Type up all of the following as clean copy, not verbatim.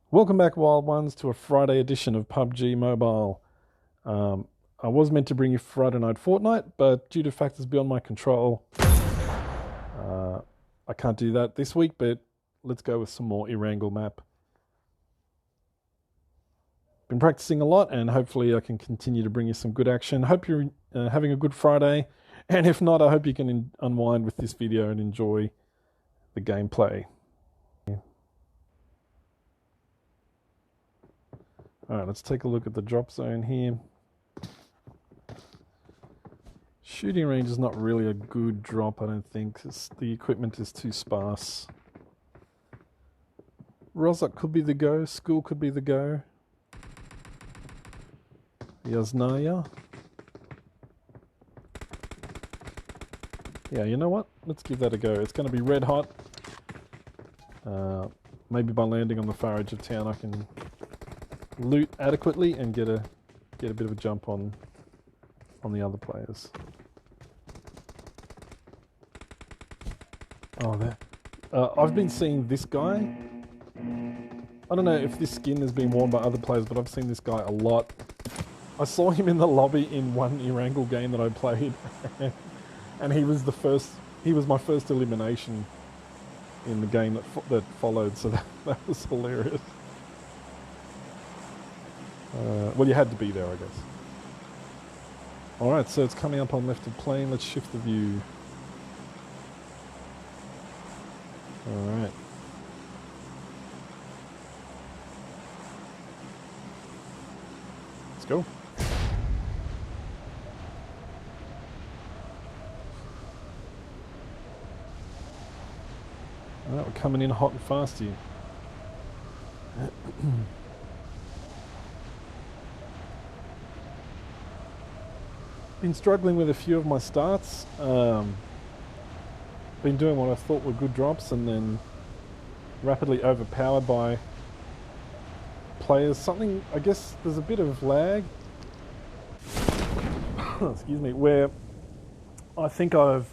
Welcome back, Wild Ones, to a Friday edition of PUBG Mobile. I was meant to bring you Friday Night Fortnite, but due to factors beyond my control, I can't do that this week, but let's go with some more Erangel map. Been practicing a lot, and hopefully I can continue to bring you some good action. Hope you're having a good Friday, and if not, I hope you can unwind with this video and enjoy the gameplay. Alright, let's take a look at the drop zone here. Shooting range is not really a good drop, I don't think. The equipment is too sparse. Rozok could be the go. School could be the go. Yaznaya. Yeah, you know what? Let's give that a go. It's going to be red hot. Maybe by landing on the far edge of town I can loot adequately and get a bit of a jump on the other players. Oh, there. I've been seeing this guy. I don't know if this skin has been worn by other players, but I've seen this guy a lot. I saw him in the lobby in one Erangel game that I played, and he was my first elimination in the game that followed. So that was hilarious. Well, you had to be there, I guess. Alright, so it's coming up on left of plane. Let's shift the view. Alright. Let's go. Alright, we're coming in hot and fast here. Been struggling with a few of my starts. Been doing what I thought were good drops and then rapidly overpowered by players. I guess there's a bit of lag. Excuse me, where I think I've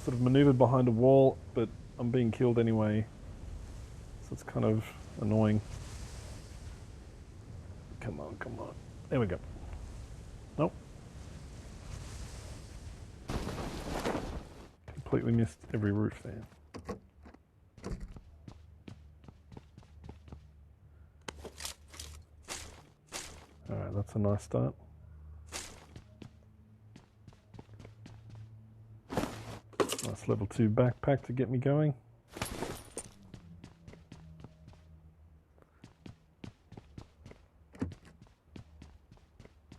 sort of maneuvered behind a wall, but I'm being killed anyway. So it's kind of annoying. Come on. There we go. Nope. Completely missed every roof there. Alright, that's a nice start. Nice level 2 backpack to get me going.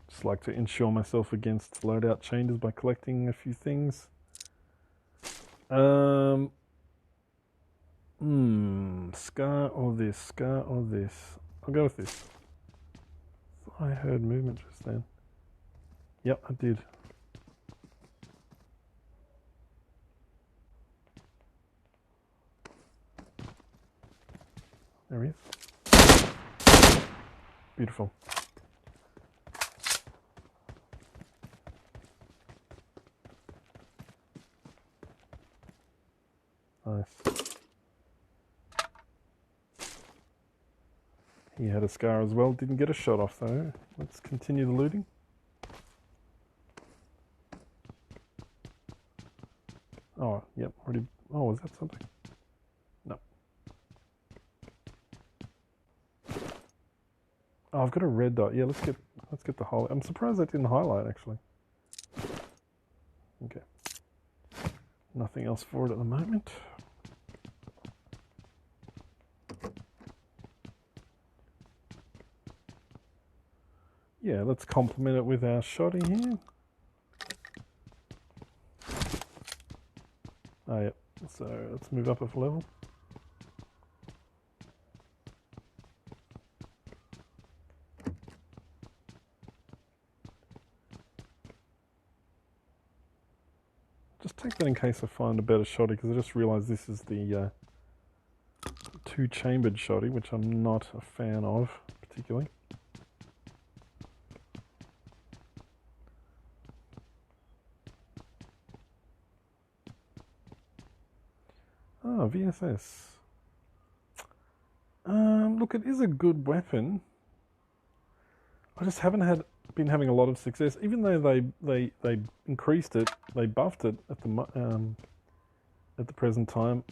Just like to insure myself against loadout changes by collecting a few things. Scar or this? I'll go with this. I heard movement just then. Yep, I did. There he is. Beautiful. Nice. He had a scar as well. Didn't get a shot off though. Let's continue the looting. Oh, yep. Already. Oh, was that something? No. Oh, I've got a red dot. Yeah, let's get the highlight. I'm surprised that didn't highlight actually. Okay. Nothing else for it at the moment. Yeah, let's complement it with our shotty here. Oh, yeah. So let's move up a level. Just take that in case I find a better shotty, because I just realised this is the two-chambered shotty, which I'm not a fan of particularly. Oh, VSS. look, it is a good weapon. I just haven't been having a lot of success, even though they increased it, they buffed it at the present time.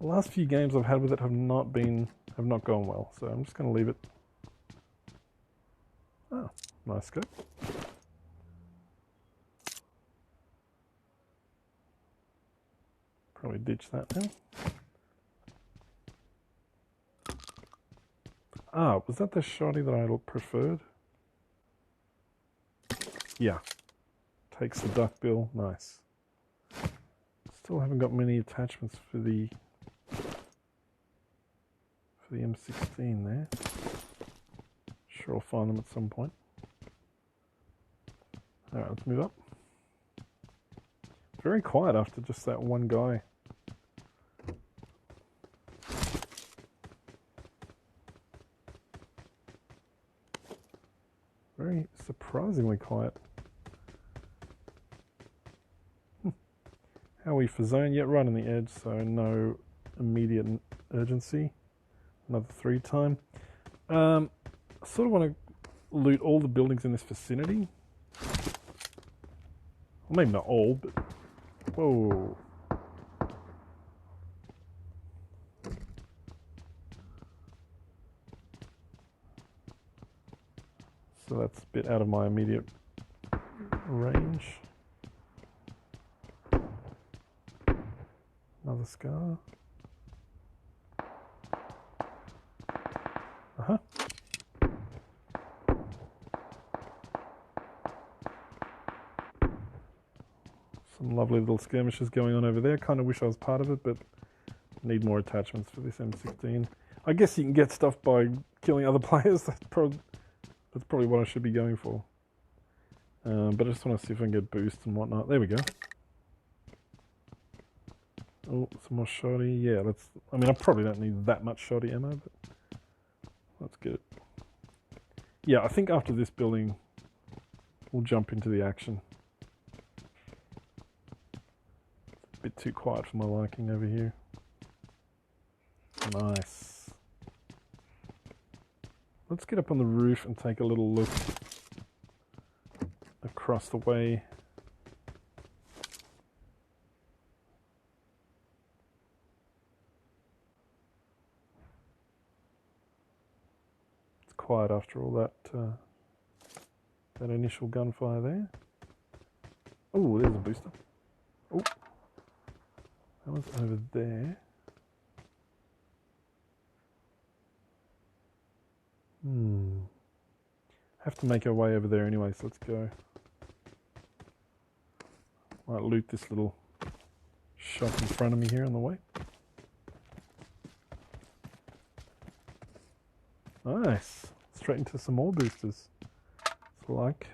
The last few games I've had with it have not gone well, so I'm just going to leave it. Oh, nice scope. Probably ditch that now. Ah, was that the shotty that I preferred? Yeah. Takes the duck bill. Nice. Still haven't got many attachments for the M16 there. Sure I'll find them at some point. Alright, let's move up. Very quiet after just that one guy. Very surprisingly quiet. How are we for zone? Yeah, right on the edge, so no immediate urgency. Another 3 time. I sort of want to loot all the buildings in this vicinity. Well, maybe not all, but... Whoa. So that's a bit out of my immediate range. Another scar. Uh-huh. Some lovely little skirmishes going on over there. Kind of wish I was part of it, but need more attachments for this M16. I guess you can get stuff by killing other players. That's probably what I should be going for. But I just want to see if I can get boosts and whatnot. There we go. Oh, some more shoddy. Yeah, I mean, I probably don't need that much shoddy ammo, but let's get it. Yeah, I think after this building, we'll jump into the action. It's a bit too quiet for my liking over here. Nice. Let's get up on the roof and take a little look across the way. It's quiet after all that that initial gunfire there. Oh, there's a booster. Oh, that was over there. Have to make our way over there anyway, so let's go. Might loot this little shop in front of me here on the way. Nice. Straight into some more boosters. It's like.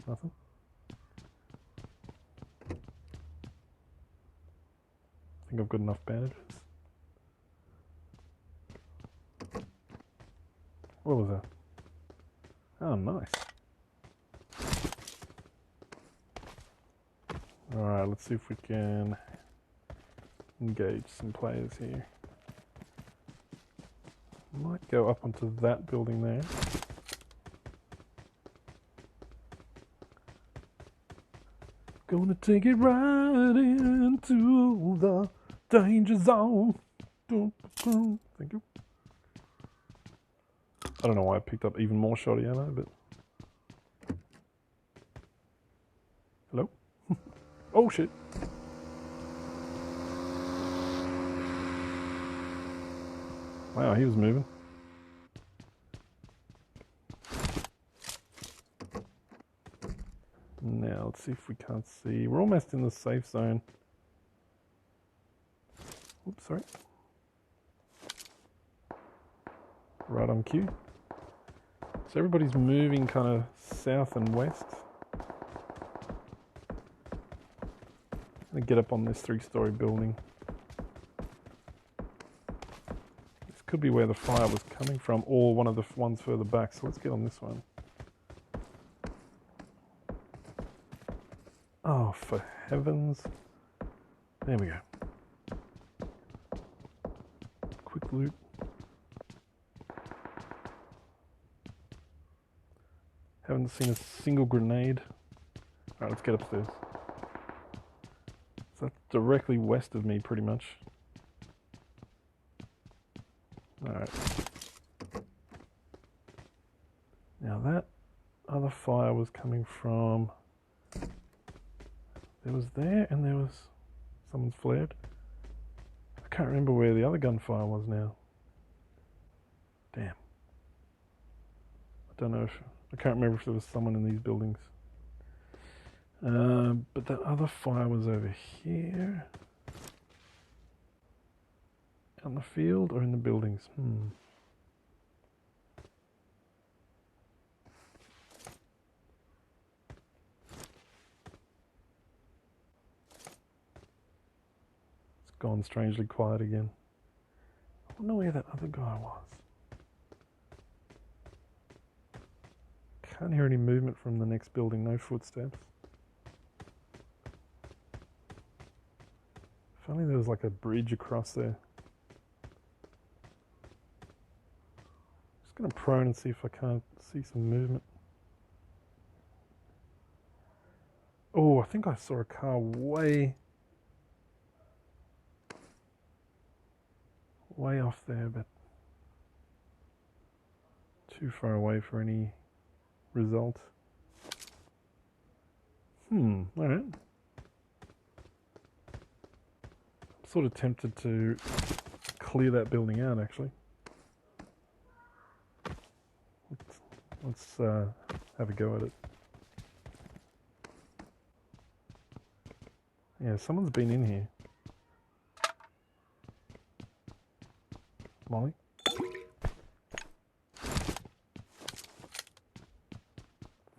Nothing. I think I've got enough bandages. What was that? Oh, nice. Alright, let's see if we can engage some players here. Might go up onto that building there. Gonna take it right into the danger zone. Thank you. I don't know why I picked up even more shoddy ammo, but... Hello? Oh shit. Wow, he was moving. Now, let's see if we can't see. We're almost in the safe zone. Oops, sorry. Right on cue. So everybody's moving kind of south and west. I'm gonna get up on this 3-story building. This could be where the fire was coming from, or one of the ones further back. So let's get on this one. Oh, for heavens. There we go. Quick loot. Haven't seen a single grenade. Alright, let's get upstairs. So that's directly west of me, pretty much. Alright. Now that other fire was coming from... There was there, and there was... Someone's flared. I can't remember where the other gunfire was now. Damn. I don't know if... I can't remember if there was someone in these buildings. But that other fire was over here. Out in the field or in the buildings? It's gone strangely quiet again. I wonder where that other guy was. Can't hear any movement from the next building, no footsteps. If only there was like a bridge across there. Just gonna prone and see if I can't see some movement. Oh, I think I saw a car way off there, but too far away for any result. Alright. I'm sort of tempted to clear that building out, actually. Let's have a go at it. Yeah, someone's been in here. Molly? I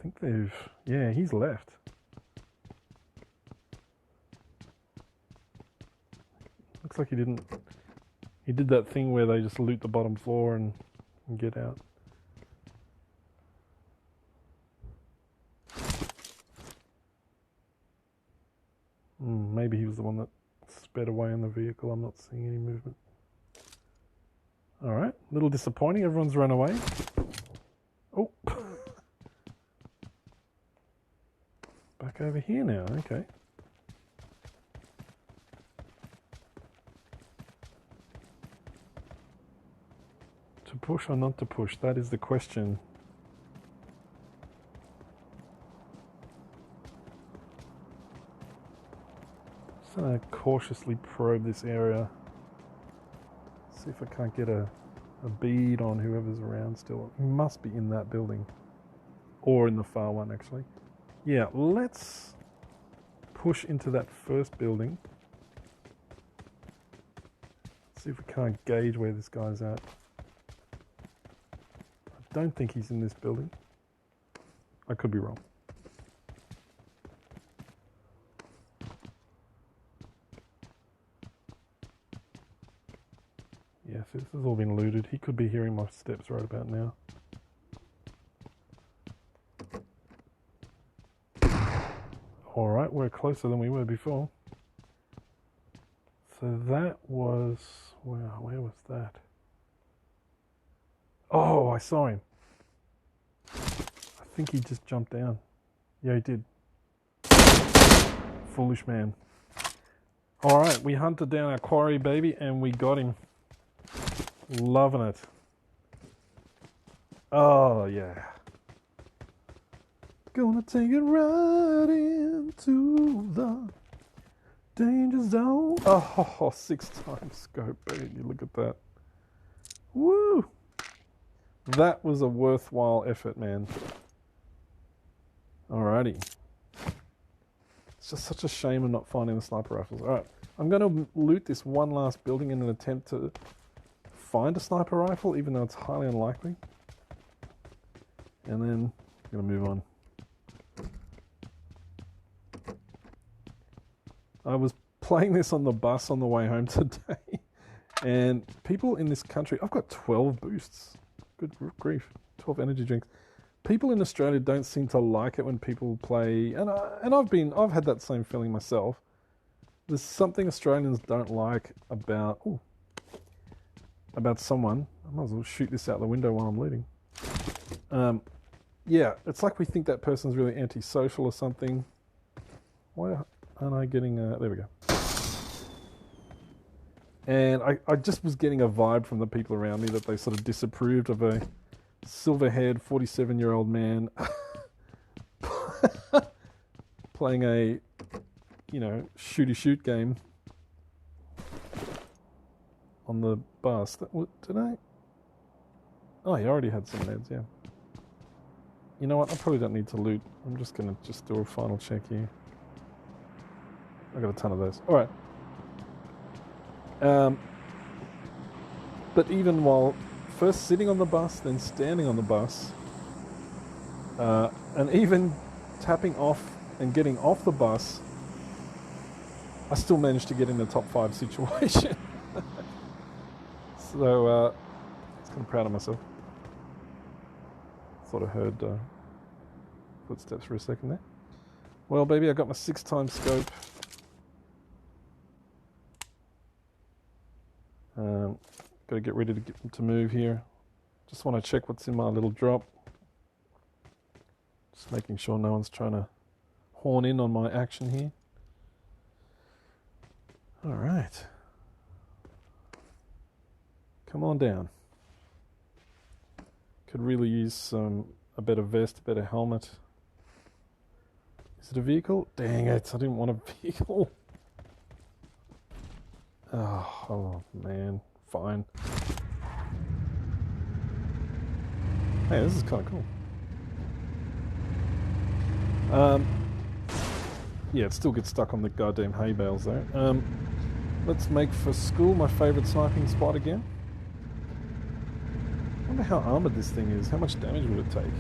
think they've... Yeah, he's left. Looks like he didn't... He did that thing where they just loot the bottom floor and get out. Maybe he was the one that sped away in the vehicle. I'm not seeing any movement. Alright, a little disappointing. Everyone's run away. Oh. Back over here now, okay. To push or not to push, that is the question. Just gonna cautiously probe this area. See if I can't get a bead on whoever's around still. He must be in that building. Or in the far one, actually. Yeah, let's push into that first building. See if we can't gauge where this guy's at. I don't think he's in this building. I could be wrong. Yeah, so this has all been looted. He could be hearing my steps right about now. Alright, we're closer than we were before. So that was... Wow, where was that? Oh, I saw him. I think he just jumped down. Yeah, he did. Foolish man. Alright, we hunted down our quarry, baby, and we got him. Loving it. Oh, yeah. Gonna take it right into the danger zone. Oh, 6 times scope, baby. Look at that. Woo! That was a worthwhile effort, man. Alrighty. It's just such a shame of not finding the sniper rifles. Alright, I'm going to loot this one last building in an attempt to find a sniper rifle, even though it's highly unlikely. And then I'm going to move on. I was playing this on the bus on the way home today, and people in this country, I've got 12 boosts. Good grief, 12 energy drinks. people in Australia don't seem to like it when people play, and I've had that same feeling myself. There's something Australians don't like about someone. I might as well shoot this out the window while I'm leading. Yeah, it's like we think that person's really antisocial or something. Why aren't I getting... there we go. And I just was getting a vibe from the people around me that they sort of disapproved of a silver-haired 47-year-old man playing a, shooty-shoot game on the bus. Did I? Oh, he already had some meds, yeah. You know what? I probably don't need to loot. I'm just going to do a final check here. I got a ton of those. All right. But even while first sitting on the bus, then standing on the bus, and even tapping off and getting off the bus, I still managed to get in the top 5 situation. So, I was kind of proud of myself. Thought I heard footsteps for a second there. Well, baby, I got my 6x scope. Got to get ready to move here. Just want to check what's in my little drop. Just making sure no one's trying to horn in on my action here. All right. Come on down. Could really use a better vest, a better helmet. Is it a vehicle? Dang it, I didn't want a vehicle. Oh man, fine. Hey, this is kind of cool. Yeah, it still gets stuck on the goddamn hay bales though. Let's make for school, my favourite sniping spot again. I wonder how armoured this thing is. How much damage would it take?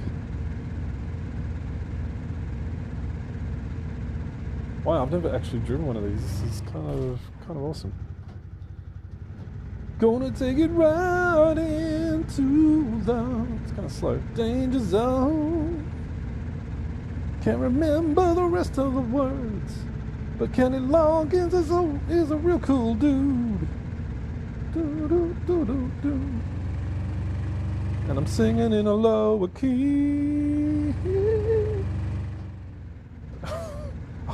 Wow, I've never actually driven one of these. This is kind of awesome. Gonna take it right into the... It's kind of slow. Danger zone. Can't remember the rest of the words, but Kenny Loggins is a real cool dude. Do. And I'm singing in a lower key.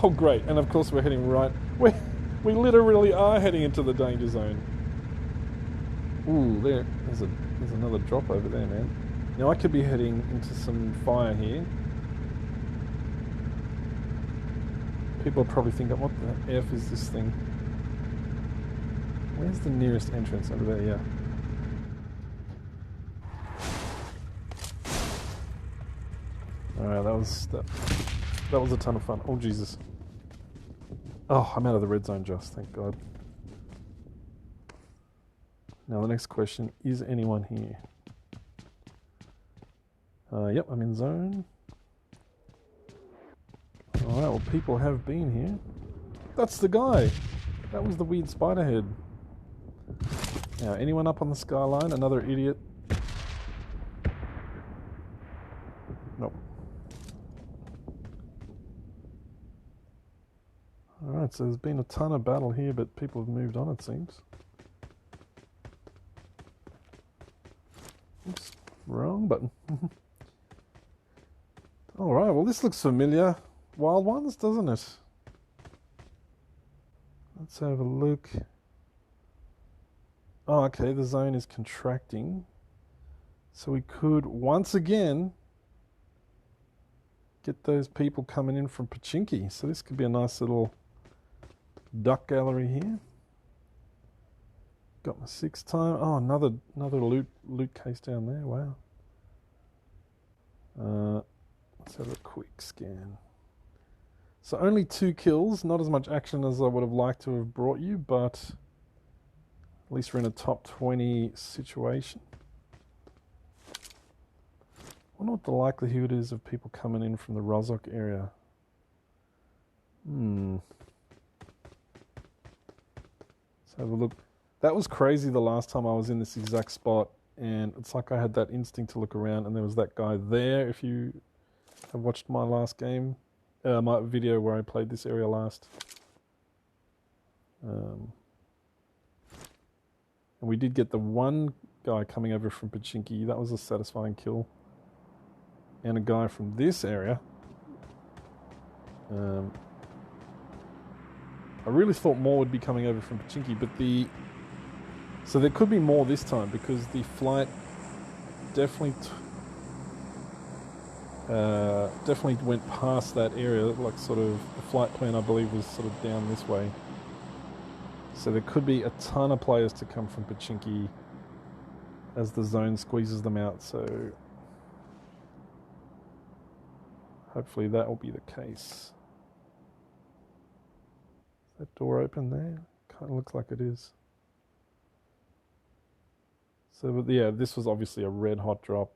Oh great, and of course we're heading right... We literally are heading into the danger zone. Ooh, there's another drop over there, man. Now I could be heading into some fire here. People are probably thinking, what the F is this thing? Where's the nearest entrance? Over there, yeah. Alright, that was a ton of fun. Oh, Jesus. Oh, I'm out of the red zone just, thank God. Now the next question, is anyone here? Yep, I'm in zone. Alright, well people have been here. That's the guy! That was the weird spider head. Now, anyone up on the skyline? Another idiot? Nope. Alright, so there's been a ton of battle here, but people have moved on, it seems. Oops, wrong button. Alright, well this looks familiar. Wild Ones, doesn't it? Let's have a look. Oh, okay, the zone is contracting. So we could, once again, get those people coming in from Pachinki. So this could be a nice little duck gallery here. Got my 6x. Oh, another loot case down there. Wow. Let's have a quick scan. So only 2 kills, not as much action as I would have liked to have brought you, but at least we're in a top 20 situation. I wonder what the likelihood is of people coming in from the Rozok area. Let's have a look. That was crazy the last time I was in this exact spot. and it's like I had that instinct to look around, and there was that guy there. If you have watched my last game, my video where I played this area last. And we did get the one guy coming over from Pachinki. That was a satisfying kill. And a guy from this area. I really thought more would be coming over from Pachinki, but so there could be more this time because the flight definitely definitely went past that area. Like sort of the flight plan, I believe, was sort of down this way. So there could be a ton of players to come from Pachinki as the zone squeezes them out. So hopefully that will be the case. Is that door open there? Kind of looks like it is. So, but yeah, this was obviously a red hot drop.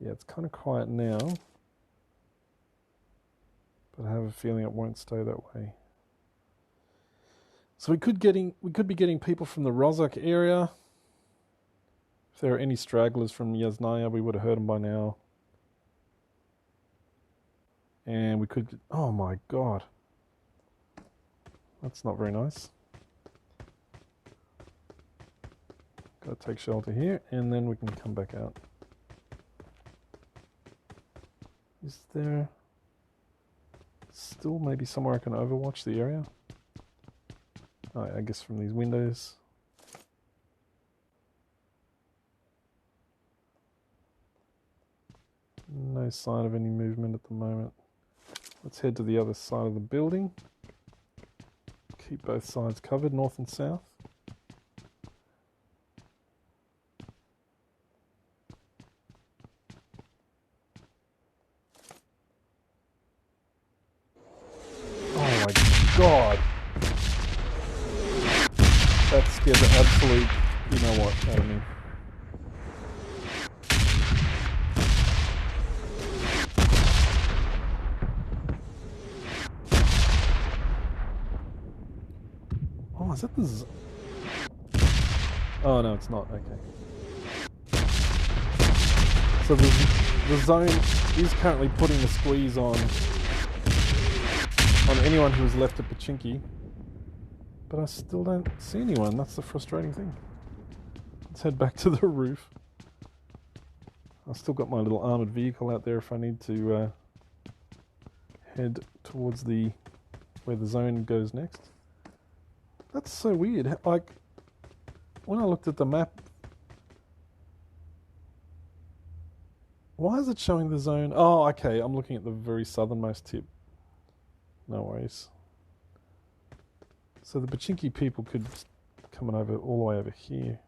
Yeah, it's kind of quiet now, but I have a feeling it won't stay that way. So we could be getting people from the Rozhok area. If there are any stragglers from Yasnaya, we would have heard them by now. And we could... Oh my god. That's not very nice. Gotta take shelter here, and then we can come back out. Is there still maybe somewhere I can overwatch the area? Oh, I guess from these windows. No sign of any movement at the moment. Let's head to the other side of the building. Keep both sides covered, north and south. Oh my god! That scared the absolute, you know what, out of me. Oh, is that the Oh no, it's not, okay. So the zone is currently putting the squeeze on anyone who's left at Pachinki. But I still don't see anyone. That's the frustrating thing. Let's head back to the roof. I've still got my little armoured vehicle out there if I need to head towards where the zone goes next. That's so weird. Like, when I looked at the map... Why is it showing the zone? Oh, okay. I'm looking at the very southernmost tip. No worries. So the Pachinki people could come over all the way over here.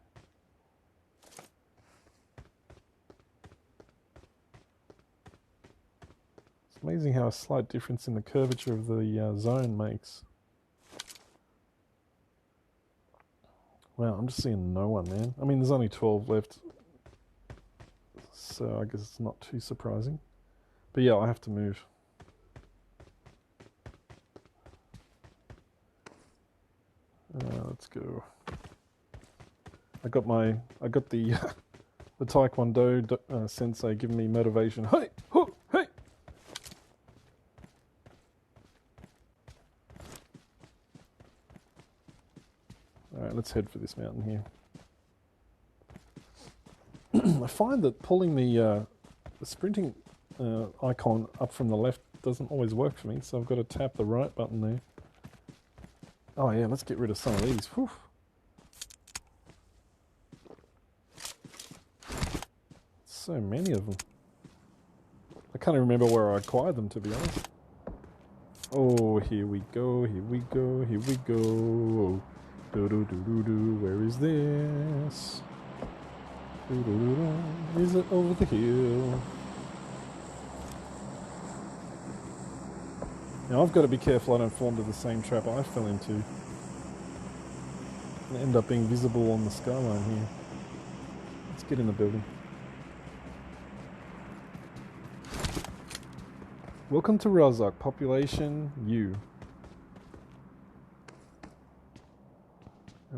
It's amazing how a slight difference in the curvature of the zone makes. Wow, I'm just seeing no one, man. I mean, there's only 12 left, so I guess it's not too surprising. But yeah, I have to move. Let's go. I got the the Taekwondo sensei giving me motivation. Hey, ho, hey. All right, let's head for this mountain here. I find that pulling the sprinting icon up from the left doesn't always work for me, so I've got to tap the right button there. Oh yeah, let's get rid of some of these. Whew. So many of them. I can't even remember where I acquired them, to be honest. Oh, here we go, here we go, here we go. Do-do-do-do-do, where is this? Do-do-do-do. Is it over the hill? Now I've got to be careful I don't fall into the same trap I fell into. And end up being visible on the skyline here. Let's get in the building. Welcome to Rozok, population U.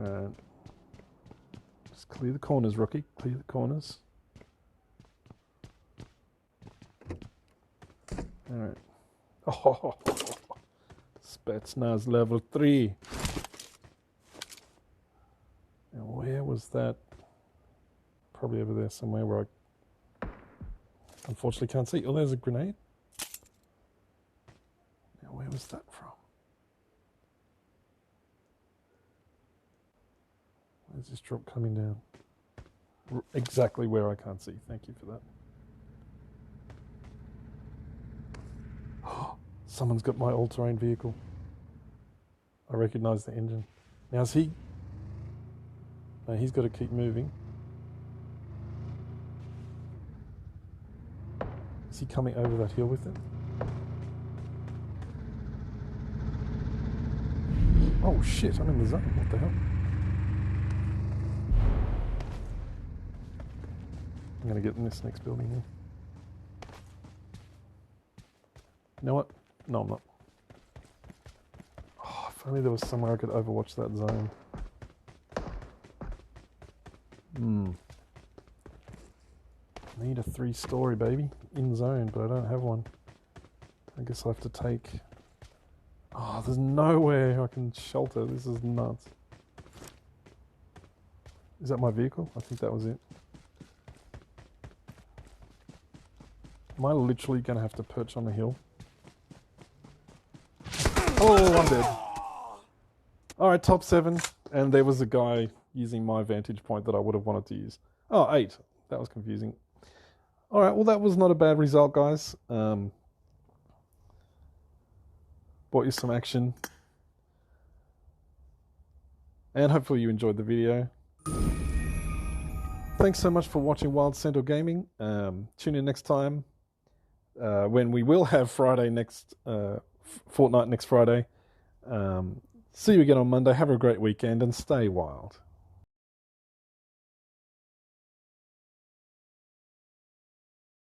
Alright. Just clear the corners, rookie. Clear the corners. Alright. Oh, Spetsnaz level 3. Now where was that? Probably over there somewhere where I unfortunately can't see. Oh, there's a grenade. Now where was that from? Where's this drop coming down? Exactly where I can't see. Thank you for that. Someone's got my all-terrain vehicle. I recognise the engine. Now is he... No, he's got to keep moving. Is he coming over that hill with it? Oh shit, I'm in the zone. What the hell? I'm going to get in this next building here. You know what? No, I'm not. Oh, if only there was somewhere I could overwatch that zone. Need a 3-story, baby. In zone, but I don't have one. I guess I'll have to take... Oh, there's nowhere I can shelter. This is nuts. Is that my vehicle? I think that was it. Am I literally going to have to perch on the hill? Oh, I'm dead. Alright, top 7. And there was a guy using my vantage point that I would have wanted to use. Oh, 8. That was confusing. Alright, well that was not a bad result, guys. Bought you some action. And hopefully you enjoyed the video. Thanks so much for watching Wild Centaur Gaming. Tune in next time when we will have Friday next... Fortnite next Friday. See you again on Monday. Have a great weekend and stay wild.